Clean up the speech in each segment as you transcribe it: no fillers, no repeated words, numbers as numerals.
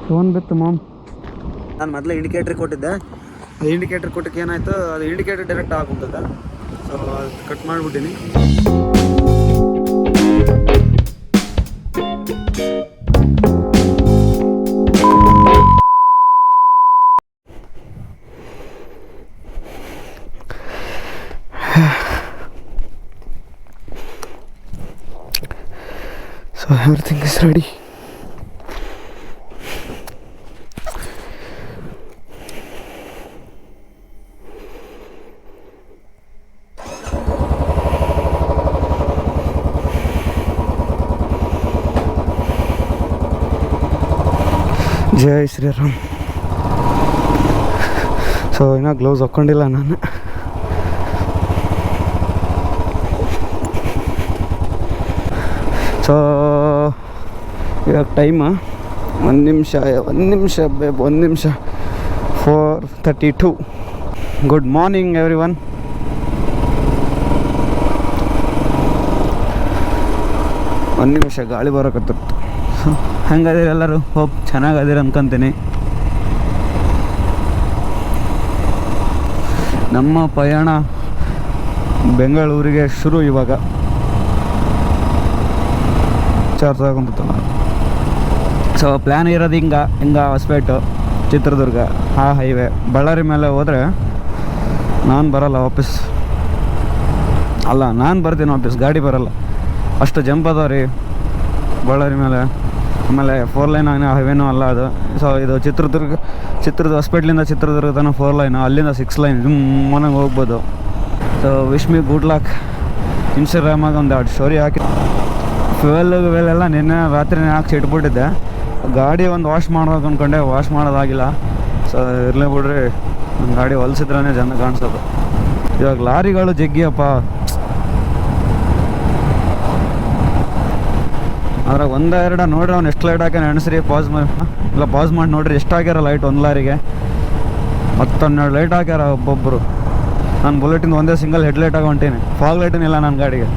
Phone ಬಿತ್ತು ma'am. ನಾನು ಮೊದಲೇ ಇಂಡಿಕೇಟ್ರ್ ಕೊಟ್ಟಿದ್ದೆ. ಅದು ಇಂಡಿಕೇಟ್ರ್ ಕೊಟ್ಟಕ್ಕೆ ಏನಾಯಿತು, ಅದು ಇಂಡಿಕೇಟ್ರ್ ಡೈರೆಕ್ಟ್ ಆಗುತ್ತದೆ. ಸೊ ಅದು ಕಟ್ ಮಾಡಿಬಿಟ್ಟಿನಿ. So everything is ready. Jai Shriram. So ಇನ್ನೂ ಗ್ಲೌಸ್ ಹಾಕ್ಕೊಂಡಿಲ್ಲ ನಾನು. ಸೊ ಇವಾಗ ಟೈಮ್ 1 ನಿಮಿಷ 4:32. Good morning everyone. ಒಂದು ನಿಮಿಷ ಗಾಳಿ ಬರೋಕತ್ತಿತ್ತು. ಹೆಂಗದಿರಿ ಎಲ್ಲರೂ? ಹೋಪ್ ಚೆನ್ನಾಗದಿರಿ ಅನ್ಕೊಂತೀನಿ. ನಮ್ಮ ಪಯಣ ಬೆಂಗಳೂರಿಗೆ ಶುರು ಇವಾಗ. ಚಾರ್ಜ್ ಆಗುತ್ತಲ್ಲ. ಸೊ ಪ್ಲ್ಯಾನ್ ಇರೋದು ಹಿಂಗೆ ಹೊಸಪೇಟು ಚಿತ್ರದುರ್ಗ ಆ ಹೈವೇ. ಬಳ್ಳಾರಿ ಮೇಲೆ ಹೋದರೆ ನಾನು ಬರೋಲ್ಲ ವಾಪಸ್. ಅಲ್ಲ, ನಾನು ಬರ್ತೀನಿ ವಾಪಸ್, ಗಾಡಿ ಬರೋಲ್ಲ. ಅಷ್ಟು ಜಂಪ್ ಅದಾವ ರೀ ಬಳ್ಳಾರಿ ಮೇಲೆ. ಆಮೇಲೆ 4 ಲೈನ್ ಹೈವೇನೂ ಅಲ್ಲ ಅದು. ಸೊ ಇದು ಚಿತ್ರದುರ್ಗ ಹೊಸಪೇಟ್ಲಿಂದ ಚಿತ್ರದುರ್ಗ ತನಕ 4 ಲೈನು, ಅಲ್ಲಿಂದ 6 ಲೈನ್ ಮನೆಗೆ ಹೋಗ್ಬೋದು. So wish me good luck. ಇನ್ಸ್ಟಾಗ್ರಾಮಾಗ ಒಂದು 2 ಸ್ಟೋರಿ ಹಾಕಿ. ಫ್ಯೂವೆಲ್ಲ ನಿನ್ನೆ ರಾತ್ರಿನೇ ಹಾಕಿ ಇಟ್ಬಿಟ್ಟಿದ್ದೆ. ಗಾಡಿ ಒಂದು ವಾಶ್ ಮಾಡ್ಬೇಕು ಅಂದ್ಕೊಂಡೆ, ವಾಶ್ ಮಾಡೋದಾಗಿಲ್ಲ. ಸೊ ಇರಲಿ ಬಿಡ್ರಿ, ನನ್ನ ಗಾಡಿ ಹೊಲ್ಸಿದ್ರೇ ಜನ ಕಾಣಿಸೋದು. ಇವಾಗ ಲಾರಿಗಳು ಜಗ್ಗಿಯಪ್ಪ. ಅದ್ರಾಗ 1-2 ನೋಡ್ರಿ ಅವ್ನು ಎಷ್ಟು ಲೈಟ್ ಹಾಕ್ಯಾನ ಎಣ್ಸ್ರಿ. ಪಾಸ್ ಮಾಡಿ ನೋಡ್ರಿ ಎಷ್ಟು ಹಾಕ್ಯಾರ ಲೈಟ್ ಒಂದು ಲಾರಿಗೆ. 10-12 ಲೈಟ್ ಹಾಕ್ಯಾರ ಒಬ್ಬೊಬ್ಬರು. ನಾನು ಬುಲೆಟಿಂದ ಒಂದೇ ಸಿಂಗಲ್ ಹೆಡ್ಲೈಟ್ ಆಗಿ ಹೊಂಟೀನಿ. ಫಾಗ್ ಲೈಟೇನಿಲ್ಲ ನನ್ನ ಗಾಡಿಗೆ.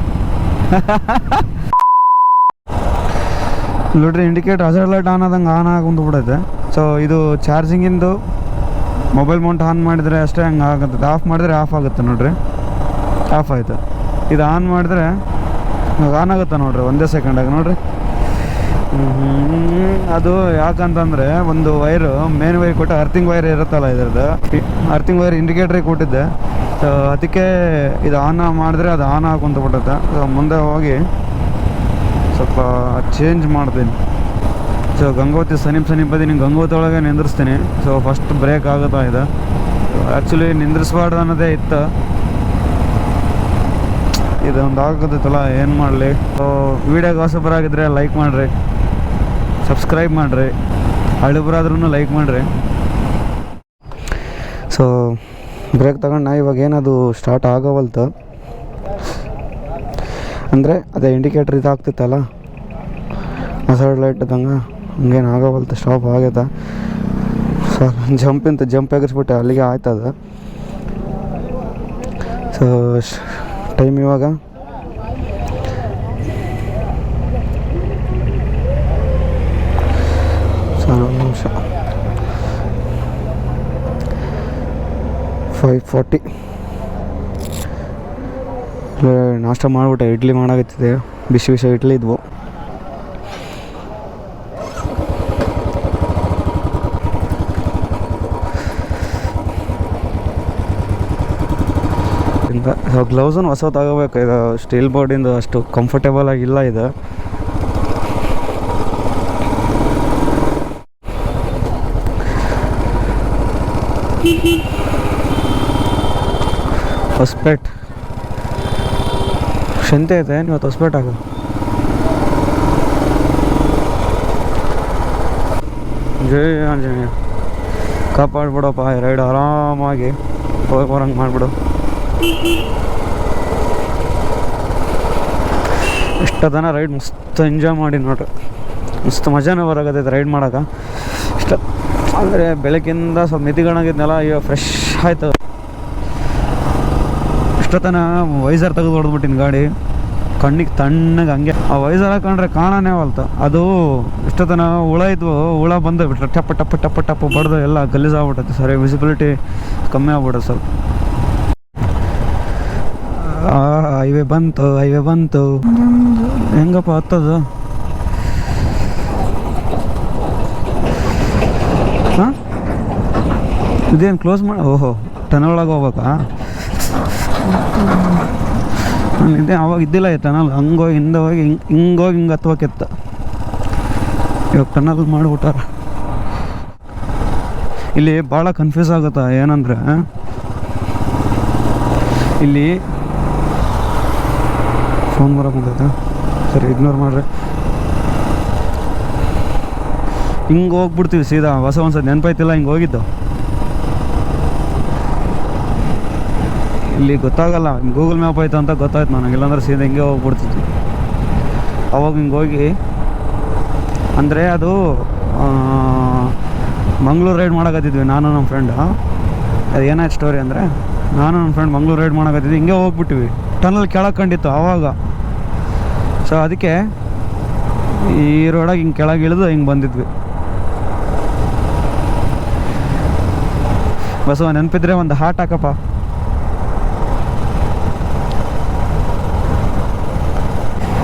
ನೋಡ್ರಿ ಇಂಡಿಕೇಟರ್ ಹಜಾರ್ ಲೈಟ್ ಆನ್ ಆದಂಗೆ ಆನ್ ಆಗಿ ಬಿಡುತ್ತೆ. ಸೊ ಇದು ಚಾರ್ಜಿಂಗಿಂದು ಮೊಬೈಲ್ ಮೌಂಟ್ ಆನ್ ಮಾಡಿದರೆ ಅಷ್ಟೇ ಹಂಗೆ ಆಗುತ್ತೆ. ಆಫ್ ಮಾಡಿದ್ರೆ ಆಫ್ ಆಗುತ್ತೆ ನೋಡ್ರಿ. ಆಫ್ ಆಯಿತು. ಇದು ಆನ್ ಮಾಡಿದ್ರೆ ಆನ್ ಆಗುತ್ತೆ ನೋಡ್ರಿ, ಒಂದೇ ಸೆಕೆಂಡಾಗಿ ನೋಡ್ರಿ. ಅದು ಯಾಕಂತಂದರೆ ಒಂದು ವೈರು ಮೇನ್ ವೈರ್ ಕೊಟ್ಟು ಅರ್ಥಿಂಗ್ ವೈರ್ ಇರುತ್ತಲ್ಲ, ಇದ್ರದ್ದು ಅರ್ಥಿಂಗ್ ವೈರ್ ಇಂಡಿಕೇಟ್ರಿಗೆ ಕೊಟ್ಟಿದ್ದೆ. ಸೊ ಅದಕ್ಕೆ ಇದು ಆನ್ ಮಾಡಿದ್ರೆ ಅದು ಆನ್ ಹಾಕೊಂತ ಬಿಡುತ್ತೆ. ಸೊ ಮುಂದೆ ಹೋಗಿ ಸ್ವಲ್ಪ ಚೇಂಜ್ ಮಾಡ್ತೀನಿ. ಸೊ ಗಂಗೋತ್ರಿ ಸಮೀಪದಿ ಗಂಗೋತ್ರಿ ಒಳಗೆ ನಿಂದ್ರಿಸ್ತೀನಿ. ಸೊ ಫಸ್ಟ್ ಬ್ರೇಕ್ ಆಗುತ್ತಾ ಇದು. ಆ್ಯಕ್ಚುಲಿ ನಿಂದ್ರಿಸ್ಬಾರ್ದು ಅನ್ನೋದೇ ಇತ್ತು. ಇದೊಂದು ಆಗುತ್ತಲ್ಲ, ಏನು ಮಾಡಲಿ. ಸೊ ವೀಡಿಯೋಗೆ ಹೊಸಬರಾಗಿದ್ದರೆ ಲೈಕ್ ಮಾಡಿರಿ, ಸಬ್ಸ್ಕ್ರೈಬ್ ಮಾಡಿರಿ, ಹಳಿಬ್ರಾದ್ರೂ ಲೈಕ್ ಮಾಡಿರಿ. ಸೊ ಬ್ರೇಕ್ ತಗೊಂಡು ಇವಾಗ ಏನದು ಸ್ಟಾರ್ಟ್ ಆಗೋವಲ್ತು. ಅಂದರೆ ಅದೇ ಇಂಡಿಕೇಟ್ರ್ ಇದಾಗ್ತಿತ್ತಲ್ಲ, ಹಜಾರ್ಡ್ ಲೈಟ್ ಇದ್ದಂಗೆ ಹಂಗೇನು ಆಗೋವಲ್ತು, ಸ್ಟಾಪ್ ಆಗೈತೆ. ಸೊ ಜಂಪ್ ಎಗರ್ಸ್ಬಿಟ್ಟೆ, ಅಲ್ಲಿಗೆ ಆಯ್ತದ. ಸೊ ಟೈಮ್ ಇವಾಗ 5:40. ನಾಷ್ಟ ಮಾಡಿಬಿಟ್ಟೆ. ಇಡ್ಲಿ ಮಾಡಾಕತ್ತಿದೆ, ಬಿಸಿ ಇಡ್ಲಿ ಇದ್ವು. ಗ್ಲೌಸನ್ನು ಹೊಸ ತಗೋಬೇಕು. ಇದು ಸ್ಟೀಲ್ ಬೋರ್ಡಿಂದು ಅಷ್ಟು ಕಂಫರ್ಟೇಬಲ್ ಆಗಿಲ್ಲ ಇದು. ಹೊಸಪೇಟೆ ಶಂತೆ ಐತೆ ಇವತ್ತು ಹೊಸಪೇಟಾಗ. ಜೈ ಆಂಜನೇಯ. ಕಾಪಾಡ್ಬಿಡಪ್ಪ, ರೈಡ್ ಆರಾಮಾಗಿ ಹೋಗಿ ಬರಂಗೆ ಮಾಡಿಬಿಡು. ಇಷ್ಟದನ ರೈಡ್ ಮಸ್ತ್ ಎಂಜಾಯ್ ಮಾಡಿ ನೋಡ್ರಿ. ಮಸ್ತ್ ಮಜಾನೇ ಬರಾಗತ್ತೈತೆ ರೈಡ್ ಮಾಡೋಕೆ. ಇಷ್ಟ ಅಂದರೆ ಬೆಳಗ್ಗಿಂದ ಸ್ವಲ್ಪ ಮಿತಿಗಣಾಗಿದ್ನಲ್ಲ, ಇವಾಗ ಫ್ರೆಶ್ ಆಯ್ತು. ಇಷ್ಟೊತ್ತನ ವೈಸರ್ ತೆಗೆದು ಹೊಡೆದ್ಬಿಟ್ಟಿನಿ ಗಾಡಿ. ಕಣ್ಣಿಗೆ ತಣ್ಣಗೆ ಹಂಗೆ ಆ ವಯಸ್ಸೆಲ್ಲ ಹಾಕೊಂಡ್ರೆ ಕಾಣನೇ ಅವಲ್ತ. ಅದು ಇಷ್ಟೊತ್ತನ ಹುಳ ಇದ್ವು, ಹುಳ ಬಂದು ಬಿಟ್ರೆ ಟಪ್ಪ ಟಪ್ಪ ಟಪ್ಪ ಟಪ್ಪ ಬಡ್ದು ಎಲ್ಲ ಗಲೀಜಾಗ್ಬಿಟ್ಟೈತೆ. ಸರಿ ವಿಸಿಬಿಲಿಟಿ ಕಮ್ಮಿ ಆಗ್ಬಿಡುತ್ತೆ ಸ್ವಲ್ಪ. ಹೈವೇ ಬಂತು ಹೆಂಗಪ್ಪ ಹತ್ತದು? ಹಾಂ ಇದೇನು ಕ್ಲೋಸ್ ಮಾಡಿ? ಓಹೋ ಟನಲ್ ಒಳಗೆ ಹೋಗ್ಬೇಕಾ? ಇದೇ ಅವಾಗ ಇದ್ದಿಲ್ಲ ಈ ಟನಲ್. ಹಂಗೋಗಿ ಹಿಂದೆ ಹೋಗಿ ಹಿಂಗೋಗಿ ಹಿಂಗೆ ಹತ್ಬೇಕಿತ್ತು. ಇವಾಗ ಟನಲ್ ಮಾಡಿಬಿಟ್ಟಾರ. ಇಲ್ಲಿ ಭಾಳ ಕನ್ಫ್ಯೂಸ್ ಆಗುತ್ತಾ ಏನಂದರೆ, ಇಲ್ಲಿ ಫೋನ್ ಬರೋಕೆ ಬಂದೈತೆ. ಸರಿ ಇಗ್ನೋರ್ ಮಾಡ್ರಿ. ಹಿಂಗೆ ಹೋಗ್ಬಿಡ್ತೀವಿ ಸೀದಾ. ಒಂದ್ಸತಿ ನೆನಪೈತಿಲ್ಲ ಹಿಂಗೆ ಹೋಗಿದ್ದು. ಇಲ್ಲಿ ಗೊತ್ತಾಗಲ್ಲ, ಗೂಗಲ್ ಮ್ಯಾಪ್ ಆಯ್ತು ಅಂತ ಗೊತ್ತಾಯ್ತು ನನಗೆ. ಇಲ್ಲಾಂದ್ರೆ ಸೀದಾ ಹಿಂಗೆ ಹೋಗ್ಬಿಡ್ತಿದ್ವಿ. ಅವಾಗ ಹಿಂಗೆ ಹೋಗಿ ಅಂದರೆ ಅದು ಮಂಗ್ಳೂರು ರೈಡ್ ಮಾಡೋಕತ್ತಿದ್ವಿ ನಾನು ನಮ್ಮ ಫ್ರೆಂಡು. ಅದು ಏನಾಯ್ತು ಸ್ಟೋರಿ ಅಂದರೆ, ನಾನು ನನ್ನ ಫ್ರೆಂಡ್ ಮಂಗ್ಳೂರು ರೈಡ್ ಮಾಡೋಕತ್ತಿದ್ವಿ. ಹಿಂಗೆ ಹೋಗ್ಬಿಟ್ಟಿವಿ. ಟನಲ್ ಕೆಳಗೆ ಕಂಡಿತ್ತು ಆವಾಗ. ಸೊ ಅದಕ್ಕೆ ಈ ರೋಡಾಗಿ ಹಿಂಗೆ ಕೆಳಗೆ ಇಳಿದು ಹಿಂಗೆ ಬಂದಿದ್ವಿ. ಬಸವ ನೆನಪಿದ್ರೆ ಒಂದು ಹಾಟ್ ಹಾಕಪ್ಪ.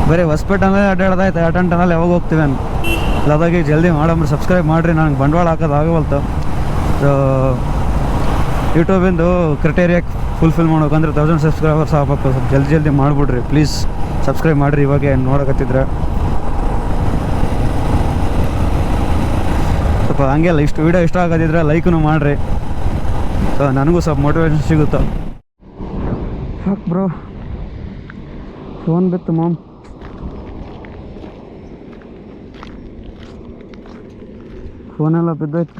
ಬರೀ ಹೊಸಪೇಟೆಲ್ಲೇ ಅಡ್ಡಾಡ್ದಾಯ್ತು. ಟನಲ್ ಯಾವಾಗ ಹೋಗ್ತೀವಿ ಅಂತ. ಅದಾಗಿ ಜಲ್ದಿ ಮಾಡಂಬ್ರಿ, ಸಬ್ಸ್ಕ್ರೈಬ್ ಮಾಡಿರಿ. ನನಗೆ ಬಂಡವಾಳ ಹಾಕೋದು ಆಗವಲ್ತು. ಸೊ ಯೂಟ್ಯೂಬಿಂದು ಕ್ರೈಟೇರಿಯಾ ಫುಲ್ಫಿಲ್ ಮಾಡ್ಬೇಕಂದ್ರೆ 1000 ಸಬ್ಸ್ಕ್ರೈಬರ್ಸ್ ಆಗ್ಬೇಕು. ಸ್ವಲ್ಪ ಜಲ್ದಿ ಮಾಡಿಬಿಡ್ರಿ ಪ್ಲೀಸ್. ಸಬ್ಸ್ಕ್ರೈಬ್ ಮಾಡಿರಿ ಇವಾಗ ನೋಡಕತ್ತಿದ್ರೆ. ಸ್ವಲ್ಪ ಹಂಗೆಲ್ಲ ವಿಡಿಯೋ ಇಷ್ಟ ಆಗೋದಿದ್ರೆ ಲೈಕೂ ಮಾಡಿರಿ. ಸೊ ನನಗೂ ಸ್ವಲ್ಪ ಮೋಟಿವೇಶನ್ ಸಿಗುತ್ತೆ. ಹಾಕ್ ಬ್ರೋ, ಫೋನ್ ಬಿತ್ತು ಮಾಮ್. ಫೋನೆಲ್ಲ ಬಿದ್ದೋಯ್ತು.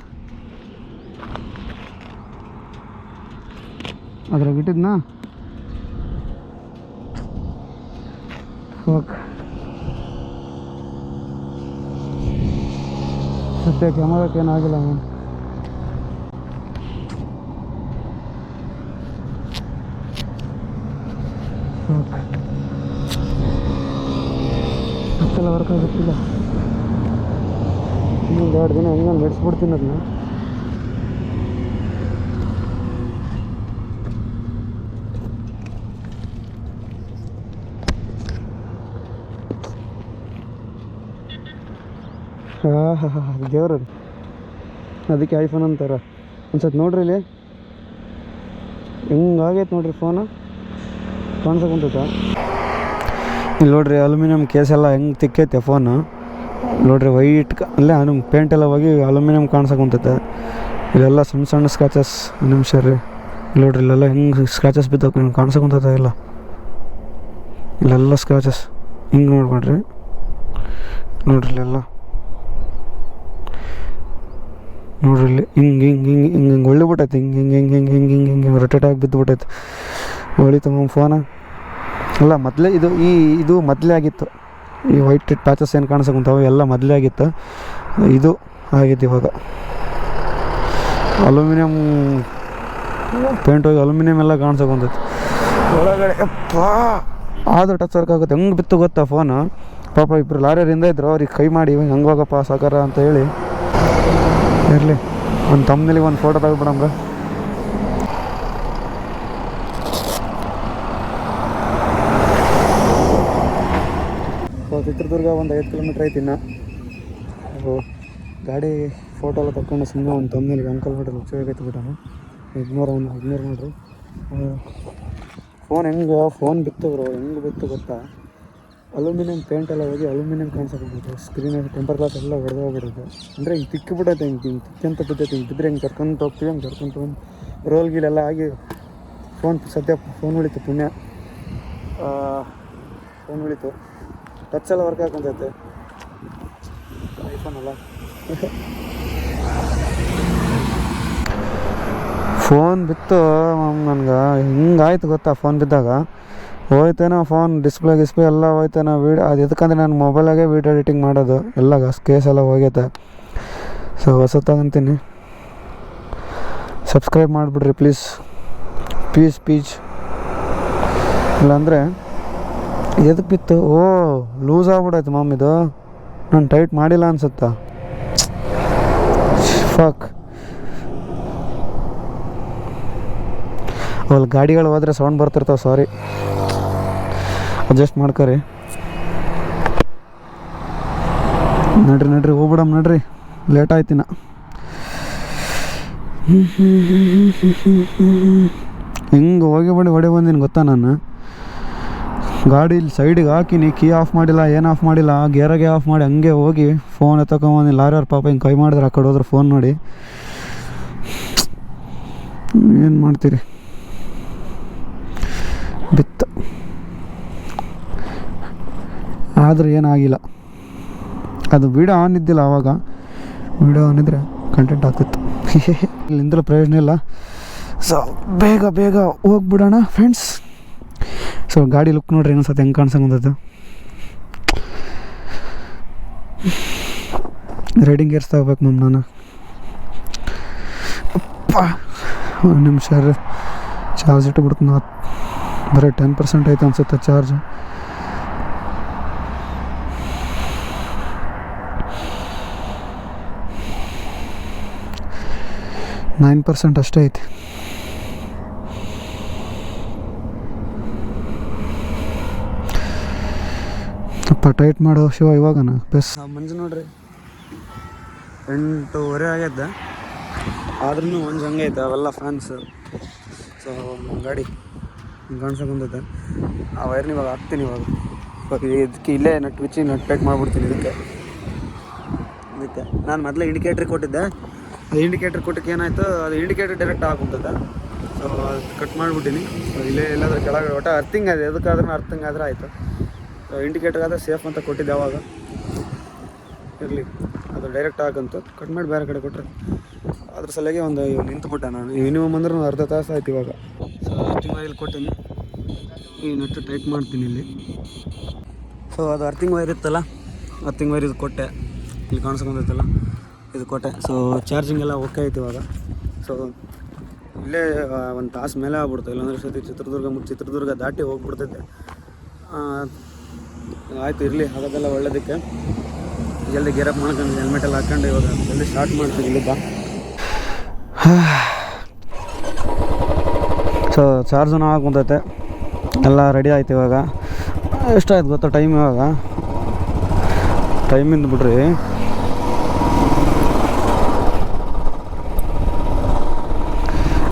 ಅದ್ರಾಗ ಇಟ್ಟಿದ್ನಾ? ಓಕೆ, ಸದ್ಯ ಕ್ಯಾಮರಾಕ್ಕೆ ಏನಾಗಿಲ್ಲ ಮ್ಯಾಮ್. ಓಕೆ, ಅಷ್ಟೆಲ್ಲ ವರ್ಕ್ ಆಗುತ್ತಿಲ್ಲ. ಇನ್ನೊಂದು 2 ದಿನ ಹೆಂಗೆ ನಡೆಸ್ಬಿಡ್ತೀನಿ ಅದನ್ನ. ದೇವ್ರ ಅದಕ್ಕೆ ಐಫೋನ್ ಅಂತಾರ. ಒಂದ್ಸತಿ ನೋಡ್ರಿ ಇಲ್ಲಿ ಹೆಂಗಾಗೈತೆ ನೋಡ್ರಿ ಫೋನು. ಕಾಣಿಸಕೊಂತೈತ ಇಲ್ಲಿ ನೋಡ್ರಿ. ಅಲ್ಯೂಮಿನಿಯಂ ಕೇಸ್ ಎಲ್ಲ ಹೆಂಗೆ ತಿಕ್ಕೈತೆ ಫೋನು ನೋಡ್ರಿ. ವೈಟ್ ಅಲ್ಲೇ ಪೇಂಟ್ ಎಲ್ಲ ಹೋಗಿ ಅಲ್ಯೂಮಿನಿಯಂ ಕಾಣಿಸಕೊಂತೈತೆ. ಇಲ್ಲೆಲ್ಲ ಸಣ್ಣ ಸಣ್ಣ ಸ್ಕ್ರಾಚಸ್. ನಿಮಿಷ ರೀ, ಇಲ್ಲಿ ನೋಡ್ರಿ. ಇಲ್ಲೆಲ್ಲ ಹೆಂಗೆ ಸ್ಕ್ರಾಚಸ್ ಬಿದ್ದೋಕೆ ಕಾಣಿಸಕೊಂತೈತೆ ಇಲ್ಲ. ಇಲ್ಲೆಲ್ಲ ಸ್ಕ್ರಾಚಸ್ ಹಿಂಗೆ ನೋಡ್ಬೇಡ್ರಿ. ನೋಡ್ರಿ ಇಲ್ಲೆಲ್ಲ ನೋಡ್ರಿ. ಇಲ್ಲಿ ಹಿಂಗೆ ಒಳ್ಳಿಬಿಟ್ಟೈತೆ. ಹಿಂಗೆ ರೊಟೇಟ್ ಆಗಿ ಬಿದ್ದುಬಿಟ್ಟೈತೆ. ಹೊಳಿತು ಫೋನ ಅಲ್ಲ ಮೊದಲೇ. ಇದು ಮೊದಲೇ ಆಗಿತ್ತು. ಈ ವೈಟ್ ಪ್ಯಾಚಸ್ ಏನು ಕಾಣಿಸಕೊಂತಾವೆ ಎಲ್ಲ ಮೊದಲೇ ಆಗಿತ್ತು. ಇದು ಆಗಿತ್ತು ಇವಾಗ. ಅಲ್ಯೂಮಿನಿಯಂ ಪೇಂಟ್ ಹೋಗಿ ಅಲ್ಯೂಮಿನಿಯಂ ಎಲ್ಲ ಕಾಣಿಸಕೊಂತೈತೆ ಒಳಗಡೆ. ಅಪ್ಪ ಆದರೂ ಟಚ್ ವರ್ಕ್ ಆಗುತ್ತೆ. ಹೆಂಗೆ ಬಿತ್ತು ಗೊತ್ತಾ ಫೋನು. ಪಾಪ ಇಬ್ಬರು ಲಾರಿಯರಿಂದ ಇದ್ರು, ಅವ್ರಿಗೆ ಕೈ ಮಾಡಿ ಹೆಂಗೆ ಹೋಗಪ್ಪ ಸಾಕಾರ ಅಂತ ಹೇಳಿ. ಇರಲಿ, ಒಂದು ತಮ್ಮನೇಲಿ ಒಂದು ಫೋಟೋ ತೆಗೆದ್ಬಿಡಂಗ. ಚಿತ್ರದುರ್ಗ ಒಂದು 5 ಕಿಲೋಮೀಟ್ರ್ ಐತಿ ಇನ್ನು. ಗಾಡಿ ಫೋಟೋ ಎಲ್ಲ ತಗೊಂಡು ಸುಮ್ಮನೆ ಒಂದು ತಮ್ಮನೇಲಿಗೆ ಅಂಕಲ್ ಬಿಟ್ಟು ಲಕ್ಷ ಬಿಟ್ಟಾನು. 1500 ನೋಡ್ರಿ. ಫೋನ್ ಬಿತ್ತು ಬ್ರೋ. ಹೆಂಗೆ ಬಿತ್ತು ಗೊತ್ತಾ? ಅಲ್ಯೂಮಿನಿಯಂ ಪೇಂಟ್ ಎಲ್ಲ ಹೋಗಿ ಅಲ್ಯೂಮಿನಿಯಂ ಕಾಣಿಸೋದು. ಸ್ಕ್ರೀನಲ್ಲಿ ಟೆಂಪರ್ ಗ್ಲಾಸ್ ಎಲ್ಲ ಹೊಡೆದೋಗ್ಬಿಡುತ್ತೆ. ಅಂದರೆ ಹಿಂಗೆ ತಿಕ್ಕಿಬಿಟ್ಟೈತೆ. ಹಿಂಗೆ ತಿಕ್ಕಂತ ಬಿದ್ದೈತೆ. ಹಿಂಗೆ ಬಿದ್ದರೆ ಹಿಂಗೆ ಕರ್ಕೊಂಡು ಹೋಗ್ತೀವಿ. ಹಂಗೆ ಕರ್ಕೊಂಡು ಹೋಗಿ ರೋಲ್ ಗೀಲೆಲ್ಲ ಆಗಿ ಸದ್ಯ ಫೋನ್ ಉಳಿತು. ಪುಣ್ಯ ಫೋನ್ ಉಳಿತು. ಟಚ್ ಎಲ್ಲ ವರ್ಕ್ ಹಾಕೊಂತೈತೆ ಐಫೋನ್ ಅಲ್ಲ. ಫೋನ್ ಬಿತ್ತು ನನಗೆ. ಹಿಂಗಾಯ್ತು ಗೊತ್ತಾ? ಫೋನ್ ಬಿದ್ದಾಗ ಹೋಯ್ತೇನೋ ಫೋನ್ ಡಿಸ್ಪ್ಲೇ ಎಲ್ಲ ಹೋಯ್ತೇನೋ. ಅದು ಎದಕ್ಕಂದ್ರೆ ನಾನು ಮೊಬೈಲಾಗೆ ವೀಡಿಯೋ ಎಡಿಟಿಂಗ್ ಮಾಡೋದು ಎಲ್ಲ ಕೇಸ್ ಎಲ್ಲ ಹೋಗೈತೆ. ಸೊ ಹೊಸ ತಗೊಂತೀನಿ. ಸಬ್ಸ್ಕ್ರೈಬ್ ಮಾಡಿಬಿಡ್ರಿ ಪ್ಲೀಸ್. ಪೀಸ್ ಇಲ್ಲಾಂದರೆ ಎದಕ್ಕೆ ಬಿತ್ತು? ಓ ಲೂಸ್ ಆಗ್ಬಿಡಾಯ್ತು ಮಾಮ್ ಇದು. ನಾನು ಟೈಟ್ ಮಾಡಿಲ್ಲ ಅನ್ಸುತ್ತಾ? ಫಕ್. ಅಲ್ಲಿ ಗಾಡಿಗಳು ಹೋದರೆ ಸೌಂಡ್ ಬರ್ತಿರ್ತಾವೆ, ಸಾರಿ, ಅಡ್ಜಸ್ಟ್ ಮಾಡ್ಕೊರಿ. ನಡ್ರಿ ಹೋಗ್ಬಿಡಮ್ ನಡ್ರಿ, ಲೇಟ್ ಆಯ್ತಿನ. ಹಿಂಗೆ ಹೊಡೆ ಬಂದೀನಿ ಗೊತ್ತಾ ನಾನು. ಗಾಡಿ ಇಲ್ಲಿ ಸೈಡಿಗೆ ಹಾಕಿನಿ, ಕೀ ಆಫ್ ಮಾಡಿಲ್ಲ, ಏನು ಆಫ್ ಮಾಡಿಲ್ಲ, ಗೇರಾಗೆ ಆಫ್ ಮಾಡಿ ಹಂಗೆ ಹೋಗಿ ಫೋನ್ ಎತ್ತಕೊಂಬಂದು ಲಾರಿಯವ್ರ ಪಾಪ ಹಿಂಗೆ ಕೈ ಮಾಡಿದ್ರೆ ಆ ಕಡೆ ಹೋದ್ರೆ ಫೋನ್ ನೋಡಿ. ಏನು ಮಾಡ್ತೀರಿ, ಬಿತ್ತು. ಆದರೆ ಏನಾಗಿಲ್ಲ. ಅದು ವೀಡಿಯೋ ಆನ್ ಇದ್ದಿಲ್ಲ ಆವಾಗ. ವೀಡಿಯೋ ಆನ್ ಇದ್ದರೆ ಕಂಟೆಂಟ್ ಆಗ್ತಿತ್ತು. ಇಲ್ಲಿಂದಲೂ ಪ್ರಯೋಜನ ಇಲ್ಲ. ಸೊ ಬೇಗ ಹೋಗ್ಬಿಡೋಣ ಫ್ರೆಂಡ್ಸ್. ಸೊ ಗಾಡಿ ಲುಕ್ ನೋಡ್ರಿ ಇನ್ನೊಂದ್ಸತಿ ಹೆಂಗೆ ಕಾಣಿಸಂಗಂಥದ್ದು. ರೈಡಿಂಗ್ ಗೇರ್ಸ್ ತಗೋಬೇಕು ಮ್ಯಾಮ್ ನಾನು. ಅಪ್ಪ ಒಂದು ನಿಮಿಷ ಚಾರ್ಜ್ ಇಟ್ಟುಬಿಡ್ತು. ಬರೀ 10% ಆಯ್ತು ಅನ್ಸುತ್ತೆ ಚಾರ್ಜ್. %9 ಅಷ್ಟೇ ಐತಿ. ಅಪ್ಪ ಟೈಟ್ ಮಾಡೋ ಶಿವ ಇವಾಗನ ಬೆಸ್. ಮಂಜು ನೋಡ್ರಿ 8:30 ಆಗ್ಯದ, ಆದ್ರೂ ಮಂಜು ಹಂಗೈತೆ, ಅವೆಲ್ಲ ಫ್ಯಾನ್ಸ್. ಸೊ ಗಾಡಿ ಕಾಣಿಸೋಕೊಂಡೈತೆ. ಆ ವೈರ್ನ ಇವಾಗ ಹಾಕ್ತೀನಿ. ಇವಾಗ ಇದಕ್ಕೆ ಇಲ್ಲೇ ನಟ್ ಟೈಟ್ ಮಾಡಿಬಿಡ್ತೀನಿ. ಇದಕ್ಕೆ ನಾನು ಮೊದಲೇ ಇಂಡಿಕೇಟ್ರ್ ಕೊಟ್ಟಿದ್ದೆ. ಅದು ಇಂಡಿಕೇಟ್ರ್ ಕೊಟ್ಟಕ್ಕೆ ಏನಾಯಿತು, ಅದು ಇಂಡಿಕೇಟ್ರ್ ಡೈರೆಕ್ಟ್ ಹಾಕುತ್ತದೆ. ಸೊ ಅದು ಕಟ್ ಮಾಡಿಬಿಟ್ಟಿನಿ. ಸೊ ಇಲ್ಲೇ ಎಲ್ಲಾದರೂ ಕೆಳಗಡೆ ಒಟ್ಟು ಅರ್ಥಿಂಗ್ ಇದೆ, ಎದಕ್ಕಾದ್ರೂ ಅರ್ಥಿಂಗ್ ಆದರೆ ಆಯಿತು. ಸೊ ಇಂಡಿಕೇಟ್ರ್ ಆದರೆ ಸೇಫ್ ಅಂತ ಕೊಟ್ಟಿದ್ದೆ ಅವಾಗ. ಇರಲಿ, ಅದು ಡೈರೆಕ್ಟ್ ಹಾಕಂತು ಕಟ್ ಮಾಡಿ ಬೇರೆ ಕಡೆ ಕೊಟ್ಟರೆ ಅದ್ರ ಸಲಗೆ ಒಂದು ನಿಂತುಬಿಟ್ಟೆ ನಾನು. ಮಿನಿಮಮ್ ಅಂದ್ರೆ ಅರ್ಧ ತಾಸು ಆಯ್ತು ಇವಾಗ. ಸೊ ಅರ್ಥಿಂಗ್ ವೈರ್ ಕೊಟ್ಟೀನಿ, ಈ ನಟ್ಟು ಟೈಟ್ ಮಾಡ್ತೀನಿ ಇಲ್ಲಿ. ಸೊ ಅದು ಅರ್ಥಿಂಗ್ ವೈರ್ ಇತ್ತಲ್ಲ, ಅರ್ಥಿಂಗ್ ವೈರ್ ಇದು ಕೊಟ್ಟೆ, ಇಲ್ಲಿ ಕಾಣಿಸ್ಕೊಂಡೈತಲ್ಲ ಇದು ಕೊಟ್ಟೆ. ಸೊ ಚಾರ್ಜಿಂಗ್ ಎಲ್ಲ ಓಕೆ ಆಯ್ತು ಇವಾಗ. ಸೊ ಇಲ್ಲೇ ಒಂದು ತಾಸು ಮೇಲೆ ಆಗ್ಬಿಡ್ತು, ಇಲ್ಲಾಂದ್ರೆ ಸತಿ ಚಿತ್ರದುರ್ಗ ದಾಟಿ ಹೋಗ್ಬಿಡ್ತೈತೆ. ಆಯಿತು ಇರಲಿ, ಆಗೋದೆಲ್ಲ ಒಳ್ಳೇದಕ್ಕೆ. ಜಲ್ದಿ ಗೇರಪ್ ಮಾಡ್ಕೊಂಡು ಹೆಲ್ಮೆಟೆಲ್ಲ ಹಾಕ್ಕೊಂಡು ಇವಾಗ ಜಲ್ದಿ ಸ್ಟಾರ್ಟ್ ಮಾಡ್ತೀನಿ ಇಲ್ಲಿದ್ದ. ಸೊ ಚಾರ್ಜನ್ನು ಹಾಕುಂತೈತೆ, ಎಲ್ಲ ರೆಡಿ ಆಯ್ತು ಇವಾಗ. ಎಷ್ಟಾಯ್ತು ಗೊತ್ತಾ ಟೈಮ್? ಇವಾಗ ಟೈಮಿಂದ ಬಿಡ್ರಿ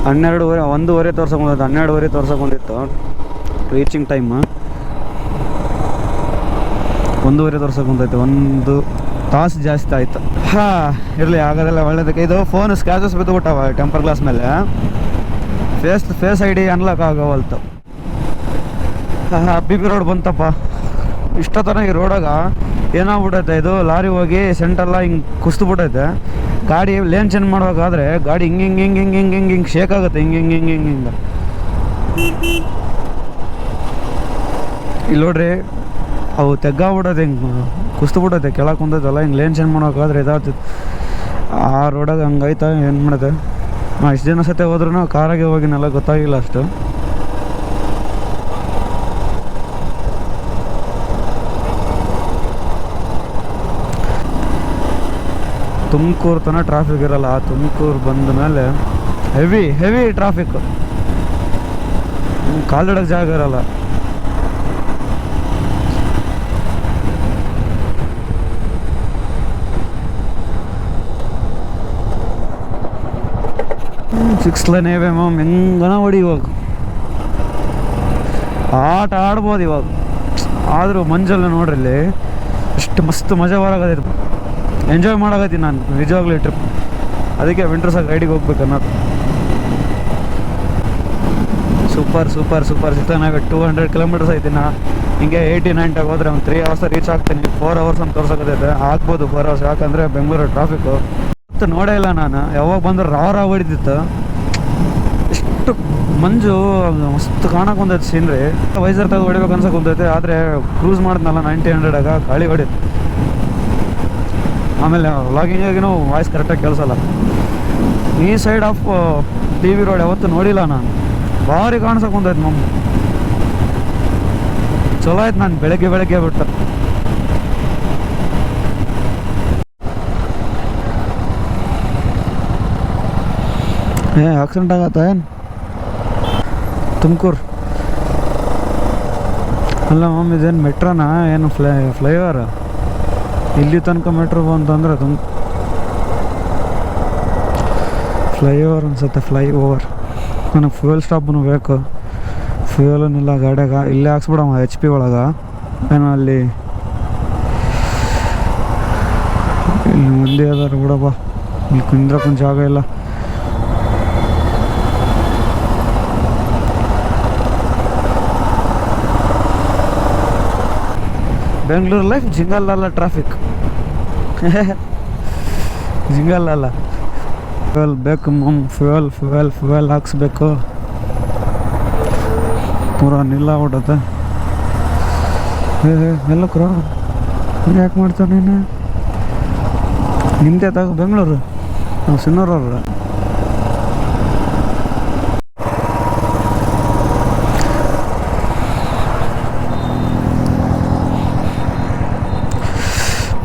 12:30 1:30 ತೋರ್ಸಕೊಂಡೈತೆ. 12:30 ತೋರ್ಸಕೊಂಡಿತ್ತು ರೀಚಿಂಗ್ ಟೈಮ್. 1:30 ತೋರ್ಸಕೊಂಡೈತೆ, 1 ತಾಸು ಜಾಸ್ತಿ ಆಯಿತು. ಇರಲಿ, ಆಗೋದೆಲ್ಲ ಒಳ್ಳೇದಕ್ಕೆ. ಇದು ಫೋನ್ ಸ್ಕ್ರಾಚಸ್ ಬಿದ್ದುಬಿಟ್ಟವ ಟೆಂಪರ್ ಗ್ಲಾಸ್ ಮೇಲೆ. ಫೇಸ್ ಐ ಡಿ ಅನ್ಲಾಕ್ ಆಗೋವಲ್ತು. BB ರೋಡ್ ಬಂತಪ್ಪ. ಇಷ್ಟೊತ್ತನ ಈ ರೋಡಾಗ ಏನಾಗ್ಬಿಟ್ಟೈತೆ, ಇದು ಲಾರಿ ಹೋಗಿ ಸೆಂಟೆಲ್ಲ ಹಿಂಗೆ ಕುಸ್ದುಬಿಟ್ಟೈತೆ. ಗಾಡಿ ಲೇನ್ ಚೇಂಜ್ ಮಾಡ್ಬೇಕಾದ್ರೆ ಗಾಡಿ ಹಿಂಗೆ ಶೇಕ್ ಆಗುತ್ತೆ, ಹಿಂಗೆ ಇಲ್ಲಿ ನೋಡ್ರಿ, ಅವು ತೆಗ್ಗಾಗ್ಬಿಡೋದು, ಹಿಂಗೆ ಕುಸ್ದುಬಿಟ್ಟೈತೆ, ಕೆಳಗೆ ಕುಂತೈತಲ್ಲ. ಹಿಂಗೆ ಲೇನ್ ಚೇಂಜ್ ಮಾಡೋಕ್ಕಾದ್ರೆ ಇದಾಗ್ತೈತೆ. ಆ ರೋಡಾಗ ಹಂಗಾಯ್ತಾ, ಏನು ಮಾಡೋದು. ಇಷ್ಟು ದಿನ ಸತೆ ಹೋದ್ರೂ ಕಾರಾಗೆ ಹೋಗಿನೆಲ್ಲ ಗೊತ್ತಾಗಿಲ್ಲ ಅಷ್ಟು. ತುಮಕೂರು ತನಕ ಟ್ರಾಫಿಕ್ ಇರಲ್ಲ. ತುಮಕೂರು ಬಂದ ಮೇಲೆ ಹೆವಿ ಟ್ರಾಫಿಕ್, ಕಾಲಿಡೋಕ್ಕೆ ಜಾಗ ಇರಲ್ಲ. ಸಿಕ್ಸ್ ಲೈನ್ ಹೇವೆ ಮ್ಯಾಮ್, ಹೆಂಗನ ಹೊಡಿ. ಇವಾಗ ಆಟ ಆಡ್ಬೋದು ಇವಾಗ. ಆದರೂ ಮಂಜಲ್ಲ ನೋಡ್ರಿ, ಇಲ್ಲಿ ಎಷ್ಟು ಮಸ್ತ್ ಮಜಾ ಬರಾಗತ್ತೈತೆ, ಎಂಜಾಯ್ ಮಾಡಾಕತ್ತೀನಿ ನಾನು ನಿಜವಾಗ್ಲೂ ಈ ಟ್ರಿಪ್. ಅದಕ್ಕೆ ವಿಂಟರ್ಸಾಗ ರೈಡಿಗೆ ಹೋಗ್ಬೇಕು ಅನ್ನೋದು. ಸೂಪರ್ ಸಿಗ್ತಾನೆ. 200 ಕಿಲೋಮೀಟರ್ಸ್ ಐತಿ. ನಾ ಹಿಂಗೆ 89 ಹೋದ್ರೆ ಒಂದು 3 ಅವರ್ಸ್ ರೀಚ್ ಆಗ್ತೀನಿ. 4 ಅವರ್ಸ್ ಅಂತ ತೋರ್ಸಕತ್ತೈತೆ. ಆಗ್ಬೋದು 4 ಅವರ್ಸ್, ಯಾಕಂದರೆ ಬೆಂಗಳೂರು ಟ್ರಾಫಿಕ್ಕು ಮತ್ತು ನೋಡೇ ಇಲ್ಲ ನಾನು. ಯಾವಾಗ ಬಂದ್ರೆ ರಾವ್ ಹೊಡಿತಿತ್ತು. ಇಷ್ಟು ಮಂಜು ಮಸ್ತ್ ಕಾಣಕ್ಕೆ ಒಂದೈತೆ ಸೀನ್ರಿ. ವೈಸರ್ ತೆಗೆದು ಹೊಡಿಬೇಕು ಅನ್ಸಕ್ಕೆ ಒಂದೈತೆ. ಆದರೆ ಕ್ರೂಸ್ ಮಾಡಿದ್ನಲ್ಲ 90-100 ಗಾಳಿ ಹೊಡಿತು. ಆಮೇಲೆ ವ್ಲಾಗಿಂಗಾಗಿನೂ ವಾಯ್ಸ್ ಕರೆಕ್ಟಾಗಿ ಕೇಳಿಸಲ್ಲ. ಈ ಸೈಡ್ ಆಫ್ TV ರೋಡ್ ಯಾವತ್ತೂ ನೋಡಿಲ್ಲ ನಾನು. ಭಾರಿ ಕಾಣಿಸಕ್ಕೆ ಒಂದೈತೆ ಚಲೋ ಆಯ್ತು. ನಾನು ಬೆಳಗ್ಗೆ ಬಿಟ್ಟು ಆಕ್ಸಿಡೆಂಟ್ ಆಗತ್ತ ಏನು ತುಮಕೂರು? ಅಲ್ಲ ಮಮ್ಮಿ, ಇದೇನು ಮೆಟ್ರೋನಾ ಏನು ಫ್ಲೈಓವರ್? ಇಲ್ಲಿ ತನಕ ಮೆಟ್ರೋ ಬಂತಂದ್ರೆ ಫ್ಲೈಓವರ್ ಅನ್ಸುತ್ತೆ, ಫ್ಲೈಓವರ್. ನನಗೆ ಫ್ಯೂಯಲ್ ಸ್ಟಾಪ್ನು ಬೇಕು. ಫ್ಯೂಯಲನ್ನೆಲ್ಲ ಗಾಡಿಯಾಗ ಇಲ್ಲೇ ಹಾಕ್ಸ್ಬಿಡಮ್ಮ HP ಒಳಗೆ. ಏನೋ ಅಲ್ಲಿ ಇಲ್ಲಿ ಮಂದಿ ಅದಾರ ಬಿಡಪ್ಪ, ಇಲ್ಲಿ ಕುಂದ್ರಕ್ಕೊಂದು ಜಾಗ ಇಲ್ಲ. ಬೆಂಗಳೂರು ಲೈಫ್ ಜಿಂಗಲ್ಲ ಟ್ರಾಫಿಕ್. ಜಿಂಗಲ್ಲ. ಫ್ಯೂಯಲ್ ಬೇಕು ಮಮ್, ಫ್ಯೂಯಲ್ ಹಾಕ್ಸ್ಬೇಕು. ಪೂರ ನಿಲ್ಲಾಗ್ಬಿಟ್ಟತೆ. ಎಲ್ಲ ಕ್ರೌಡ್ ಯಾಕೆ ಮಾಡ್ತಾರೆ ನೀನು? ನಿಮ್ಮದೇ ತಗೋ ಬೆಂಗಳೂರು, ನಾವು ಸಿನ್ನೂರವ್ರು.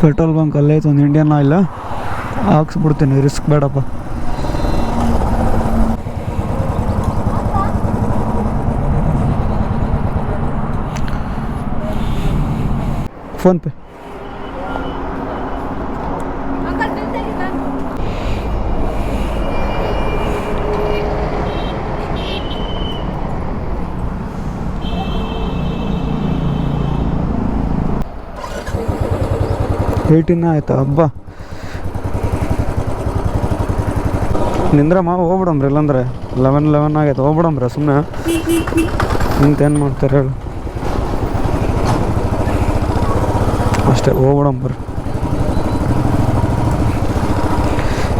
ಪೆಟ್ರೋಲ್ ಬಂಕ್ ಅಲ್ಲೇ ಐತೆ ಒಂದು ಇಂಡಿಯನ್ ಆಯಿಲ್, ಹಾಕ್ಸ್ಬಿಡ್ತೀನಿ, ರಿಸ್ಕ್ ಬೇಡಪ್ಪ. ಫೋನ್ಪೇ. ಏಯ್ಟಿನ ಆಯ್ತಾ ಹಬ್ಬ? ನಿಂದ್ರಮ್ಮ, ಹೋಗ್ಬಿಡಮ್ರಿ. ಇಲ್ಲಾಂದ್ರೆ 11 ಆಗೈತೆ, ಹೋಗ್ಬಿಡಮ್ರಿ ಸುಮ್ಮನೆ. ನಿಂತೇನು ಮಾಡ್ತಾರೆ ಹೇಳು? ಅಷ್ಟೇ, ಹೋಗ್ಬಿಡಂಬ್ರಿ.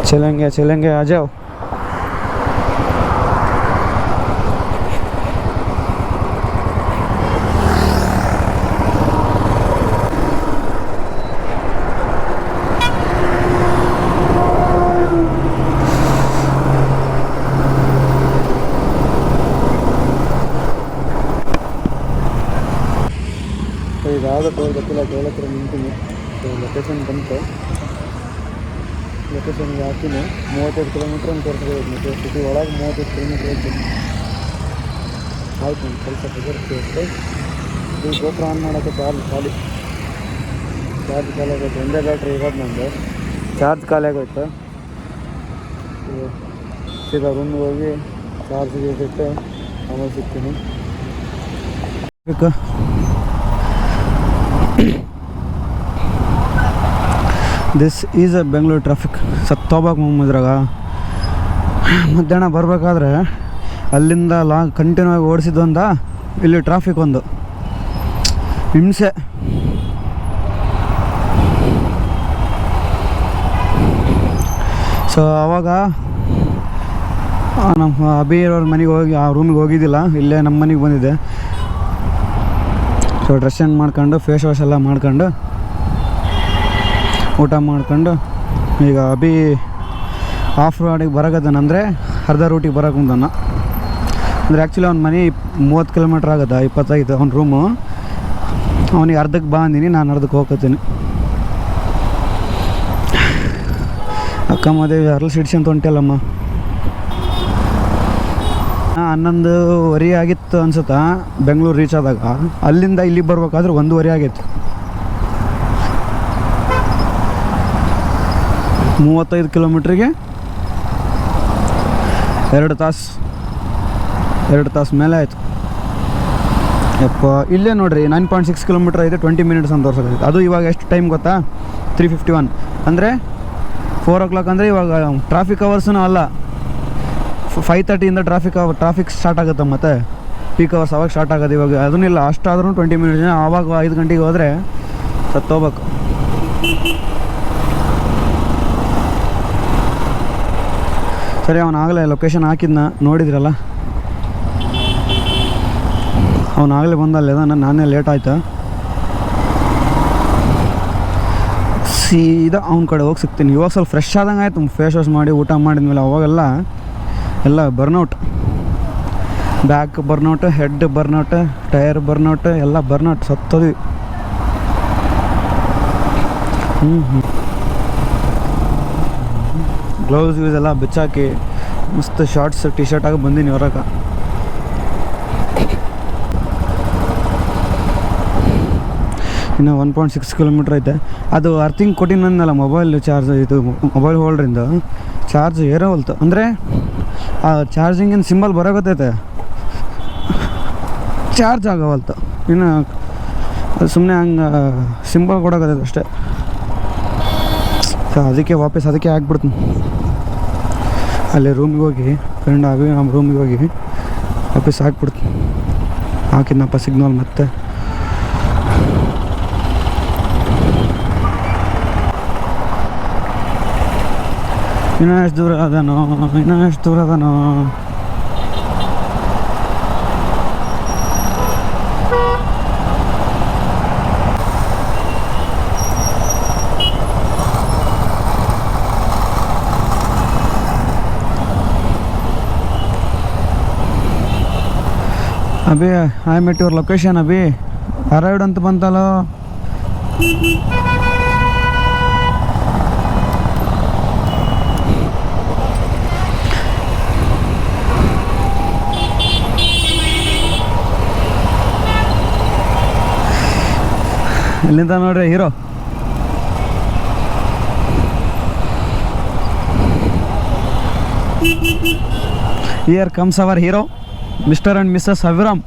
ಚಲೆಂಗೆ ಆಜಾವ್. ಇದಾದ ಗೊತ್ತಿಲ್ಲ, ಕೇಳತ್ರ ನಿಂತೀನಿ. ಲೊಕೇಶನ್ ಬಂತು, ಲೊಕೇಶನ್ಗೆ ಹಾಕಿನಿ. 35 ಕಿಲೋಮೀಟ್ರ್ ಅಂತ ತೋರಿಸ್ಬೋದು. ಮತ್ತು ಸಿಟಿ ಒಳಗೆ 35 ಕಿಲೋಮೀಟ್ರ್ ಹೋಗ್ತೀನಿ. ಆಯ್ತು, ಒಂದು ಸ್ವಲ್ಪ ಬೆದರಿಕೆ. ಇದು ಗೋಪುರ ಆನ್ ಮಾಡೋಕ್ಕೆ ಚಾರ್ಜ್ ಖಾಲಿ ಆಗೋಯ್ತು. ಒಂದೇ ಬ್ಯಾಟ್ರಿ ಇರೋದು ನಂದು, ಚಾರ್ಜ್ ಖಾಲಿ ಆಗೋಯ್ತು. ಸೀದಾ ರೂಮ್ಗೆ ಹೋಗಿ ಚಾರ್ಜ್ಗೆ ಇಟ್ಟು ಆಮೇಲೆ ಸಿಗ್ತೀನಿ. This is a Bengaluru traffic. ಸತ್ತೋಗ್ಬೇಕು ಇದ್ರಾಗ. ಮಧ್ಯಾಹ್ನ ಬರಬೇಕಾದ್ರೆ ಅಲ್ಲಿಂದ ಕಂಟಿನ್ಯೂ ಆಗಿ ಓಡಿಸಿದ್ವಂದ, ಇಲ್ಲಿ ಟ್ರಾಫಿಕ್ ಒಂದು ಹಿಂಸೆ. ಸೊ ಆವಾಗ ನಮ್ಮ ಅಭಿಯವ್ರ ಮನೆಗೆ ಹೋಗಿ ಆ ರೂಮಿಗೆ ಹೋಗಿದ್ದಿಲ್ಲ, ಇಲ್ಲೇ ನಮ್ಮ ಮನೆಗೆ ಬಂದಿದ್ದೆ. ಸೊ ಡ್ರೆಸ್ ಚೇಂಜ್ ಮಾಡ್ಕೊಂಡು, ಫೇಸ್ ವಾಶ್ ಎಲ್ಲ ಮಾಡ್ಕೊಂಡು, ಊಟ ಮಾಡ್ಕೊಂಡು, ಈಗ ಅಭಿ ಆಫ್ ರೋಡಿಗೆ ಬರೋಕತ್ತಾನಂದರೆ ಅರ್ಧ ರೂಟಿಗೆ ಬರೋಕೆ ಬಂದಾನ. ಅಂದರೆ ಆ್ಯಕ್ಚುಲಿ ಅವ್ನ ಮನೆ 30 ಕಿಲೋಮೀಟ್ರ್ ಆಗುತ್ತೆ, 25 ಅವ್ನ ರೂಮು. ಅವನಿಗೆ ಅರ್ಧಕ್ಕೆ ಬಾ ಅಂದಿನಿ, ನಾನು ಅರ್ಧಕ್ಕೆ ಹೋಗ್ತೀನಿ. ಅಕ್ಕ ಮದುವೆ ಅರ್ಲ್ ಸಿಡ್ಸಿ ಅಂತ ಹೊಂಟಲ್ಲಮ್ಮ. 11:30 ಆಗಿತ್ತು ಅನ್ಸುತ್ತಾ ಬೆಂಗಳೂರು ರೀಚ್ ಆದಾಗ. ಅಲ್ಲಿಂದ ಇಲ್ಲಿಗೆ ಬರ್ಬೇಕಾದ್ರೆ 1:30 ಆಗೈತೆ. 35 ಕಿಲೋಮೀಟ್ರಿಗೆ 2 ತಾಸು ಮೇಲೆ ಆಯಿತು. ಯಪ್ಪ, ಇಲ್ಲೇ ನೋಡಿರಿ 9.6 ಕಿಲೋಮೀಟ್ರ್ ಐತೆ, 20 ಮಿನಿಟ್ಸ್ ಅಂತ ತೋರಿಸೋದು. ಅದು ಇವಾಗ ಎಷ್ಟು ಟೈಮ್ ಗೊತ್ತಾ? 3:51. ಅಂದರೆ 4 o'clock. ಅಂದರೆ ಇವಾಗ ಟ್ರಾಫಿಕ್ ಅವರ್ಸೂ ಅಲ್ಲ, 5:30 ಟ್ರಾಫಿಕ್ ಸ್ಟಾರ್ಟ್ ಆಗುತ್ತೆ. ಮತ್ತು ಪೀಕ್ ಅವರ್ಸ್ ಅವಾಗ ಸ್ಟಾರ್ಟ್ ಆಗೋದು. ಇವಾಗ ಅದನ್ನಿಲ್ಲ, ಅಷ್ಟಾದ್ರೂ 20 ಮಿನಿಟ್ಸ್. ಆವಾಗ 5 ಗಂಟೆಗೆ ಹೋದರೆ ಸತ್ತೋಗ್ಬೇಕು. ಸರಿ, ಅವನಾಗಲೇ ಲೊಕೇಶನ್ ಹಾಕಿದ್ನ ನೋಡಿದ್ರಲ್ಲ, ಅವನಾಗಲೇ ಬಂದಲ್ಲ. ನಾನೇ ಲೇಟ್ ಆಯ್ತು. ಸೀದಾ ಅವ್ನ ಕಡೆ ಹೋಗಿ ಸಿಗ್ತೀನಿ. ಇವಾಗ ಸ್ವಲ್ಪ ಫ್ರೆಶ್ ಆದಂಗೆ ಆಯ್ತು, ಫೇಸ್ ವಾಶ್ ಮಾಡಿ ಊಟ ಮಾಡಿದ್ಮೇಲೆ. ಅವಾಗೆಲ್ಲ burnout. Back burnout, head burnout, tyre burnout, ಎಲ್ಲ ಬರ್ನೌಟ್ ಸತ್ತೋದ್ವಿ. ಗ್ಲೌಸ್ ಯೂಸ್ ಎಲ್ಲ ಬಿಚ್ಚಾಕಿ ಮಸ್ತ್ ಶಾರ್ಟ್ಸ್ ಟಿ ಶರ್ಟ್ ಆಗಿ ಬಂದೀನಿ ಹೊರಗೆ. ಇನ್ನು 1.6 ಕಿಲೋಮೀಟ್ರ್ ಐತೆ. ಅದು ಅರ್ಥಿಂಗ್ ಕೊಟ್ಟಿನಲ್ಲ ಮೊಬೈಲ್ ಚಾರ್ಜ್, ಇದು ಮೊಬೈಲ್ ಹೋಲ್ಡ್ರಿಂದ ಚಾರ್ಜ್ ಏರೋವಲ್ತು. ಅಂದರೆ ಆ ಚಾರ್ಜಿಂಗಿನ ಸಿಂಬಲ್ ಬರೋಗತ್ತೈತೆ, ಚಾರ್ಜ್ ಆಗೋವಲ್ತು. ಇನ್ನು ಸುಮ್ಮನೆ ಹಂಗೆ ಸಿಂಬಲ್ ಕೊಡೋಕತ್ತೈತೆ ಅಷ್ಟೇ. ಸೊ ಅದಕ್ಕೆ ವಾಪಸ್ ಅದಕ್ಕೆ ಹಾಕ್ಬಿಡ್ತೀನಿ. ಅಲ್ಲಿ ರೂಮಿಗೆ ಹೋಗಿ ಫ್ರೆಂಡ್ ಆಗಿ ನಮ್ಮ ರೂಮಿಗೆ ಹೋಗಿ ವಾಪಸ್ ಹಾಕ್ಬಿಡ್ತೀನಿ. ಹಾಕಿದ್ನಪ್ಪ ಸಿಗ್ನಲ್ ಮತ್ತೆ. ಇನ್ನೂ ಎಷ್ಟು ದೂರ ಅದನೋ, ಇನ್ನೂ ಎಷ್ಟು ದೂರ ಅದನೋ. Abhi I met your location. Abhi arrived ಅಂತ ಬಂತಲ್ಲ. ಎಲ್ಲಿಂದ ನೋಡ್ರಿ hero. Here comes our hero, mister and missus Abhiram.